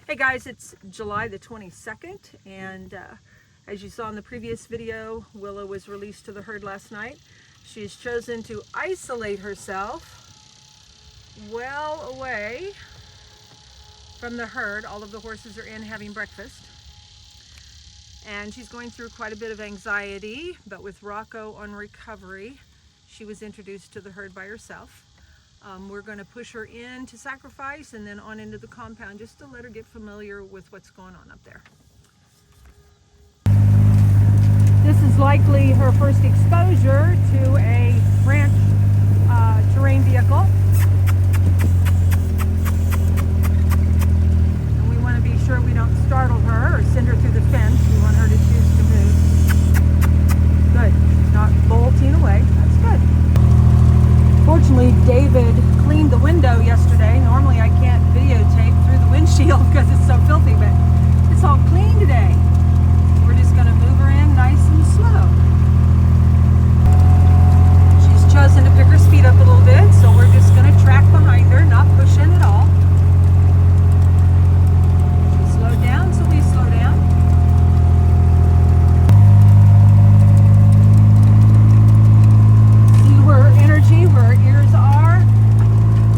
Hey guys, it's July the 22nd, and as you saw in the previous video, Willow was released to the herd last night. She has chosen to isolate herself well away from the herd. All of the horses are in having breakfast, and she's going through quite a bit of anxiety, but with Rocco on recovery, she was introduced to the herd by herself. We're going to push her in to sacrifice and then on into the compound just to let her get familiar with what's going on up there. This is likely her first exposure to a ranch terrain vehicle. And we want to be sure we don't startle her or send her through the fence. We want her to choose to move. Good. She's not bolting away. That's good. Fortunately, David cleaned the window yesterday. Normally I can't videotape through the windshield because it's so filthy, but it's all clean today. We're just going to move her in nice and slow. She's chosen to pick her speed up a little bit, so we're just going to track behind her, not push in at all. She slowed down, so we slow down. Where her ears are,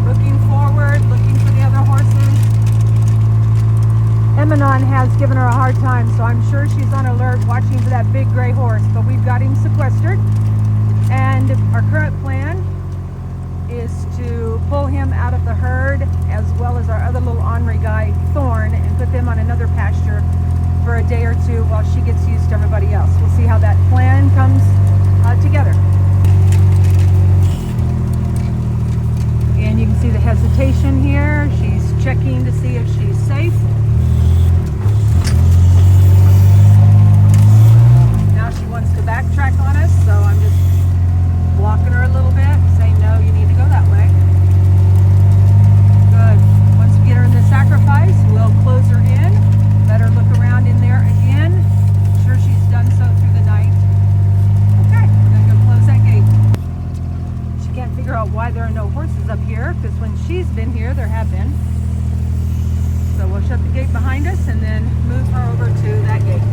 looking forward, looking for the other horses. Emanon has given her a hard time, so I'm sure she's on alert watching for that big gray horse, but we've got him sequestered, and our current plan is to pull him out of the herd as well as our other little ornery guy, Thorn, and put them on another pasture for a day or two while she gets used to everybody else. We'll see how that plan comes together. And you can see the hesitation here. She's checking to see if she's safe. Now she wants to backtrack on us, so I'm just blocking her a little bit, saying, no, you need to go that way. Good. Once we get her in the sacrifice, we'll close her in, let her look around in there again. I'm sure she's done so through the night. Okay, we're going to go close that gate. Can't figure out why there are no horses up here, because when she's been here there have been. So we'll shut the gate behind us and then move her over to that gate.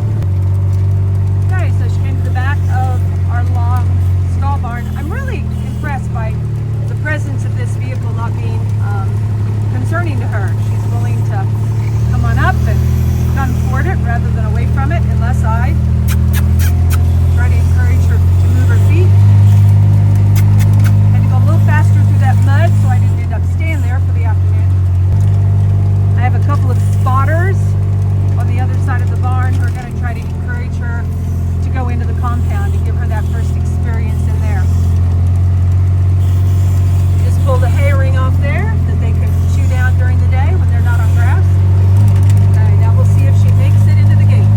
Okay, so she came to the back of our long stall barn. I'm really impressed by the presence of this vehicle not being concerning to her. She's willing to come on up and come toward it rather than away from it, unless I try to encourage her to move her feet. A little faster through that mud, so I didn't end up staying there for the afternoon. I have a couple of spotters on the other side of the barn who are going to try to encourage her to go into the compound and give her that first experience in there. Just pull the hay ring off there that they can chew down during the day when they're not on grass. Okay, now we'll see if she makes it into the gate.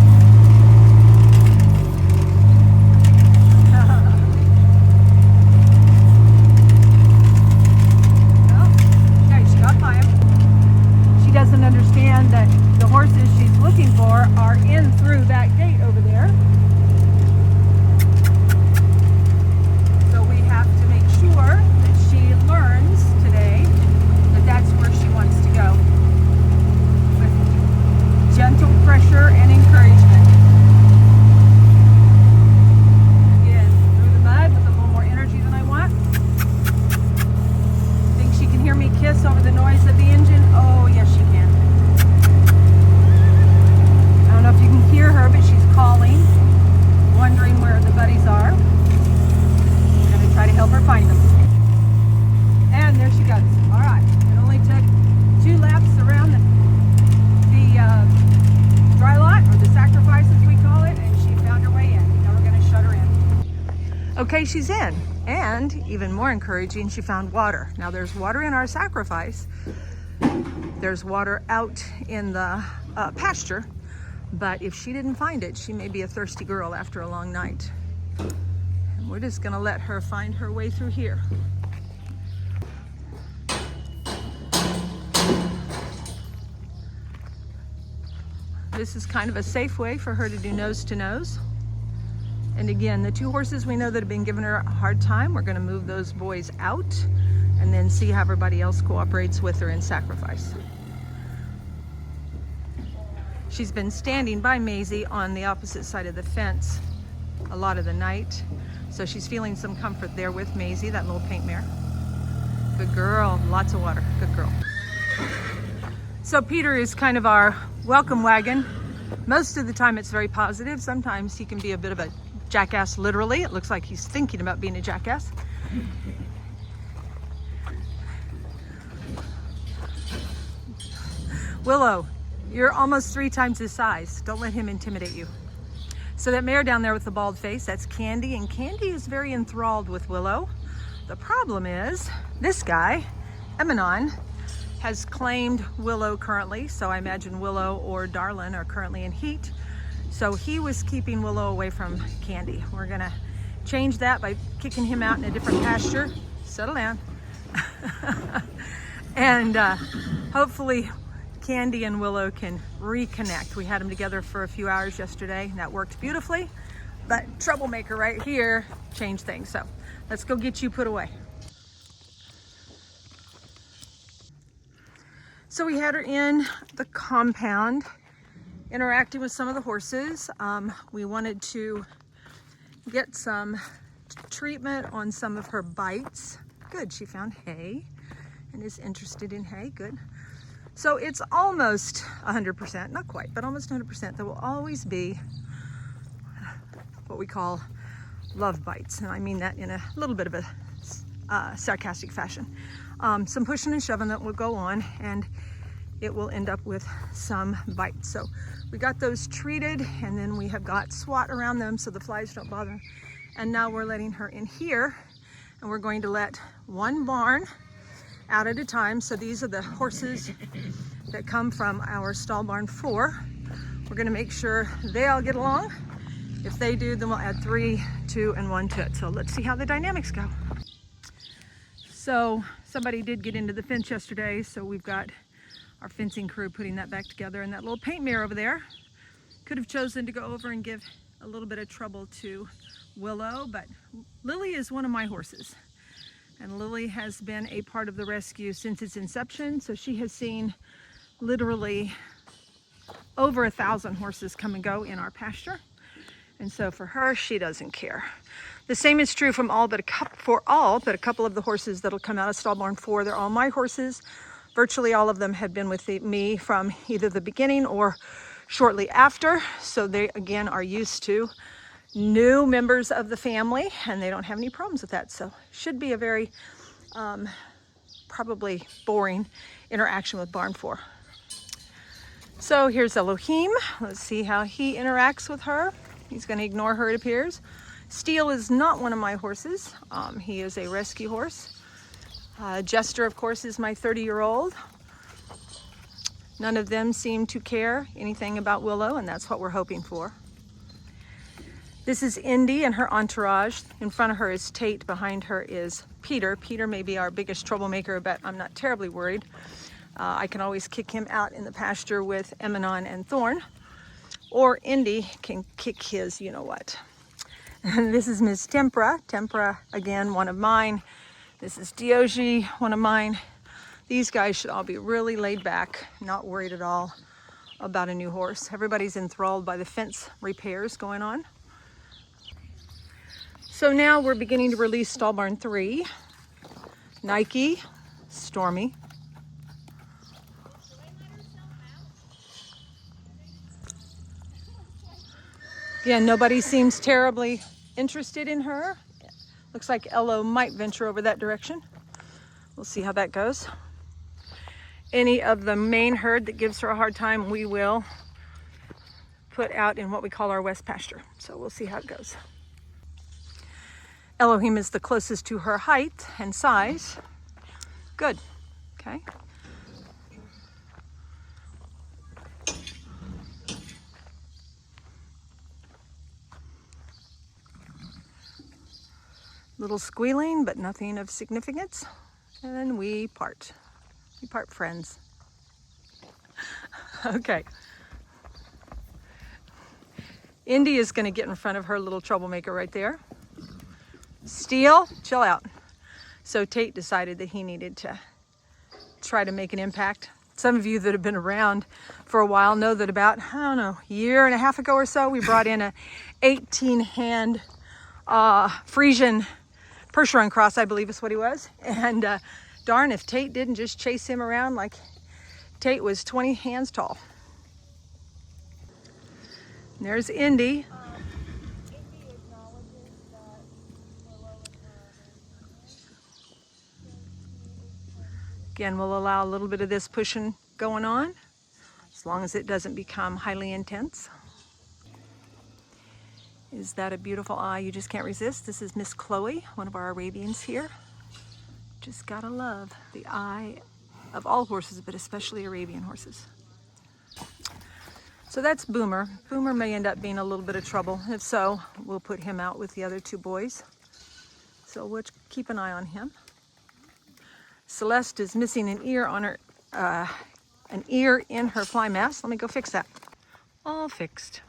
She doesn't understand that the horses she's looking for are in through that gate over there. So we have to make sure that she learns today that that's where she wants to go, with gentle pressure and encouragement. Again, through the mud with a little more energy than I want. Think she can hear me kiss over the noise of the engine? Oh, yes, she can. I don't know if you can hear her, but she's calling, wondering where the buddies are. I'm going to try to help her find them. And there she goes. All right. It only took 2 laps around the dry lot, or the sacrifice as we call it, and she found her way in. Now we're going to shut her in. Okay, she's in. And even more encouraging, she found water. Now there's water in our sacrifice. There's water out in the pasture. But if she didn't find it, she may be a thirsty girl after a long night. And we're just going to let her find her way through here. This is kind of a safe way for her to do nose to nose. And again, the 2 horses we know that have been giving her a hard time, we're going to move those boys out and then see how everybody else cooperates with her in sacrifice. She's been standing by Maisie on the opposite side of the fence a lot of the night. So she's feeling some comfort there with Maisie, that little paint mare. Good girl, lots of water, good girl. So Peter is kind of our welcome wagon. Most of the time it's very positive. Sometimes he can be a bit of a jackass, literally. It looks like he's thinking about being a jackass. Willow, you're almost 3 times his size. Don't let him intimidate you. So that mare down there with the bald face, that's Candy, and Candy is very enthralled with Willow. The problem is this guy, Emanon, has claimed Willow currently, so I imagine Willow or Darlin are currently in heat. So he was keeping Willow away from Candy. We're gonna change that by kicking him out in a different pasture. Settle down. And hopefully Candy and Willow can reconnect. We had them together for a few hours yesterday, and that worked beautifully. But troublemaker right here changed things. So let's go get you put away. So we had her in the compound, interacting with some of the horses. We wanted to get some treatment on some of her bites. Good, she found hay and is interested in hay, good. So it's almost 100%, not quite, but almost 100%. There will always be what we call love bites. And I mean that in a little bit of a sarcastic fashion. Some pushing and shoving that will go on, and it will end up with some bites. So we got those treated, and then we have got SWAT around them so the flies don't bother them. And now we're letting her in here, and we're going to let one barn out at a time. So these are the horses that come from our stall barn 4. We're gonna make sure they all get along. If they do, then we'll add 3, 2, and 1 to it. So let's see how the dynamics go. So somebody did get into the fence yesterday, so we've got our fencing crew putting that back together. And that little paint mare over there could have chosen to go over and give a little bit of trouble to Willow, but Lily is one of my horses. And Lily has been a part of the rescue since its inception, so she has seen literally over 1,000 horses come and go in our pasture. And so for her, she doesn't care. The same is true from but a couple of the horses that'll come out of stall barn 4, they're all my horses. Virtually all of them have been with me from either the beginning or shortly after. So they, again, are used to new members of the family, and they don't have any problems with that. So should be a very probably boring interaction with barn 4. So here's Elohim. Let's see how he interacts with her. He's going to ignore her, it appears. Steel is not one of my horses. He is a rescue horse. Jester, of course, is my 30-year-old. None of them seem to care anything about Willow, and that's what we're hoping for. This is Indy and her entourage. In front of her is Tate. Behind her is Peter. Peter may be our biggest troublemaker, but I'm not terribly worried. I can always kick him out in the pasture with Emanon and Thorn, or Indy can kick his you-know-what. And this is Miss Tempera. Tempera, again, one of mine. This is Diogi, one of mine. These guys should all be really laid back, not worried at all about a new horse. Everybody's enthralled by the fence repairs going on. So now we're beginning to release stall barn 3. Nike, Stormy. Again, nobody seems terribly interested in her. Looks like Elo might venture over that direction. We'll see how that goes. Any of the main herd that gives her a hard time, we will put out in what we call our west pasture. So we'll see how it goes. Elohim is the closest to her height and size. Good, okay. Little squealing, but nothing of significance. And then we part. We part friends. Okay. Indy is going to get in front of her little troublemaker right there. Steel, chill out. So Tate decided that he needed to try to make an impact. Some of you that have been around for a while know that about, I don't know, a year and a half ago or so, we brought in a 18-hand Frisian Percheron cross, I believe is what he was. And darn if Tate didn't just chase him around like Tate was 20 hands tall. And there's Indy. Again, we'll allow a little bit of this pushing going on, as long as it doesn't become highly intense. Is that a beautiful eye you just can't resist? This is Miss Chloe, one of our Arabians here. Just gotta love the eye of all horses, but especially Arabian horses. So that's Boomer. Boomer may end up being a little bit of trouble. If so, we'll put him out with the other two boys. So we'll keep an eye on him. Celeste is missing an ear on her, an ear in her fly mask. Let me go fix that. All fixed.